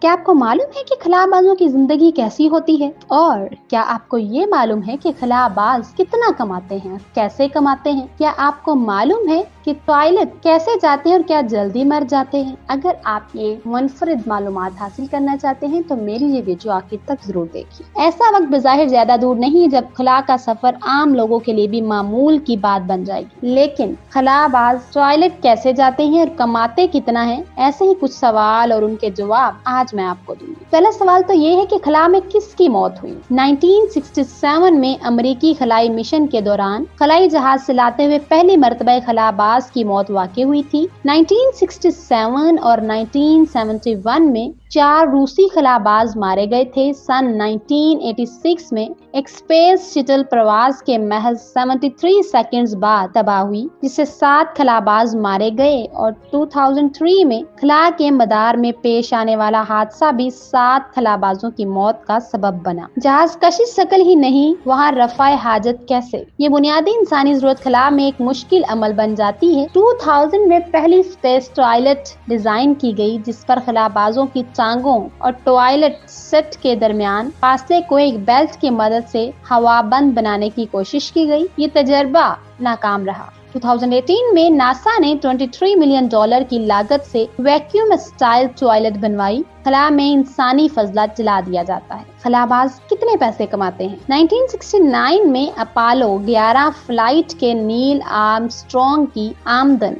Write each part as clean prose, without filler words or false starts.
क्या आपको मालूम है कि खलाबाजों की जिंदगी कैसी होती है? और क्या आपको ये मालूम है कि खलाबाज कितना कमाते हैं, कैसे कमाते हैं? क्या आपको मालूम है कि टॉयलेट कैसे जाते हैं और क्या जल्दी मर जाते हैं? अगर आप ये मुनफरिद मालूमात हासिल करना चाहते हैं तो मेरी ये वीडियो आखिर तक जरूर देखिए। ऐसा वक्त बज़ाहिर ज्यादा दूर नहीं जब खला का सफर आम लोगों के लिए भी मामूल की बात बन जाएगी, लेकिन खलाबाज टॉयलेट कैसे जाते हैं और कमाते कितना है, ऐसे ही कुछ सवाल और उनके जवाब आज मैं आपको दूंगी। पहला सवाल तो ये है कि खला में किसकी मौत हुई? 1967 में अमेरिकी खलाई मिशन के दौरान खलाई जहाज से लाते हुए पहली मर्तबा खलाबाज की मौत वाक़ई हुई थी। 1967 और 1971 में 4 रूसी खलाबाज मारे गए थे। सन 1986 में एक स्पेस शटल प्रवास के महज 73 सेकंड्स बाद तबाह हुई, जिससे 7 खलाबाज मारे गए और 2003 में खला के मदार में पेश आने वाला हादसा भी 7 खलाबाजों की मौत का सबब बना। जहाज कशिश शकल ही नहीं, वहाँ रफ़ाए हाजत कैसे? ये बुनियादी इंसानी जरूरत खला में एक मुश्किल अमल बन जाती है। 2000 में पहली स्पेस टॉयलेट डिजाइन की गई, जिस पर खलाबाजों की टांगों और टॉयलेट सेट के दरमियान फासले को एक बेल्ट की मदद से हवाबंद बनाने की कोशिश की गई। ये तजर्बा नाकाम रहा। 2018 में नासा ने $23 मिलियन की लागत से वैक्यूम स्टाइल टॉयलेट बनवाई। खला में इंसानी फजला चला दिया जाता है। खलाबाज कितने पैसे कमाते हैं? 1969 में अपोलो 11 फ्लाइट के नील आर्मस्ट्रॉन्ग की आमदन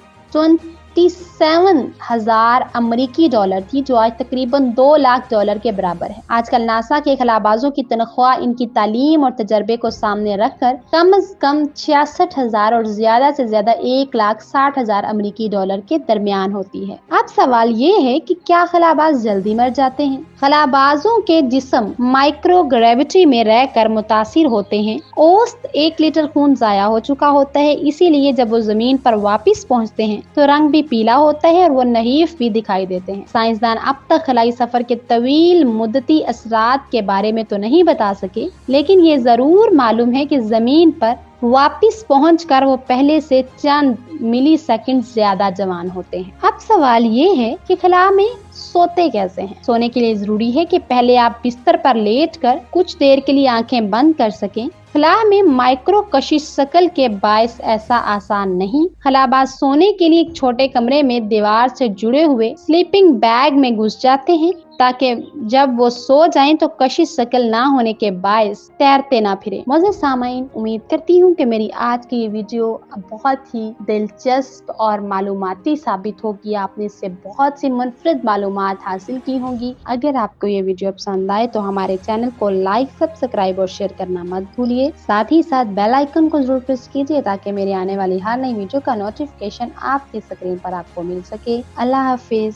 27,000 अमेरिकी डॉलर थी, जो आज तकरीबन $2 लाख के बराबर है। आजकल नासा के खलाबाजों की तनख्वाह इनकी तालीम और तजर्बे को सामने रखकर कम से कम 66,000 और ज्यादा से ज्यादा 1,60,000 अमेरिकी डॉलर के दरमियान होती है। अब सवाल ये है कि क्या खलाबाज जल्दी मर जाते हैं? खलाबाजों के जिस्म माइक्रोग्रेविटी में रहकर मुतासिर होते हैं। औसत 1 लीटर खून जाया हो चुका होता है, इसीलिए जब वो जमीन पर वापिस पहुंचते हैं तो रंग भी पीला होता है और वो नहीफ भी दिखाई देते हैं। साइंसदान अब तक खलाई सफर के तवील मुद्दती असरात के बारे में तो नहीं बता सके, लेकिन ये जरूर मालूम है कि जमीन पर वापिस पहुंचकर वो पहले से चंद मिली सेकंड ज्यादा जवान होते हैं। अब सवाल ये है कि खला में सोते कैसे हैं? सोने के लिए जरूरी है कि पहले आप बिस्तर पर लेटकर कुछ देर के लिए आंखें बंद कर सकें। खला में माइक्रो कशिश शकल के बायस ऐसा आसान नहीं। खलाबाज सोने के लिए एक छोटे कमरे में दीवार से जुड़े हुए स्लीपिंग बैग में घुस जाते हैं, ताकि जब वो सो जाएं तो कशिश शकल ना होने के बायस तैरते ना फिरे। मौजूद सामाईन, उम्मीद करती हूँ कि मेरी आज की ये वीडियो बहुत ही दिलचस्प और मालूमाती साबित होगी। आपने इससे बहुत सी मुनफरिद मालूमात हासिल की होंगी। अगर आपको ये वीडियो पसंद आए तो हमारे चैनल को लाइक, सब्सक्राइब और शेयर करना मत भूलिए। साथ ही साथ बेल आइकन को जरूर प्रेस कीजिए ताकि मेरी आने वाली हर नई वीडियो का नोटिफिकेशन आपकी स्क्रीन पर आपको मिल सके। अल्लाह हाफिज।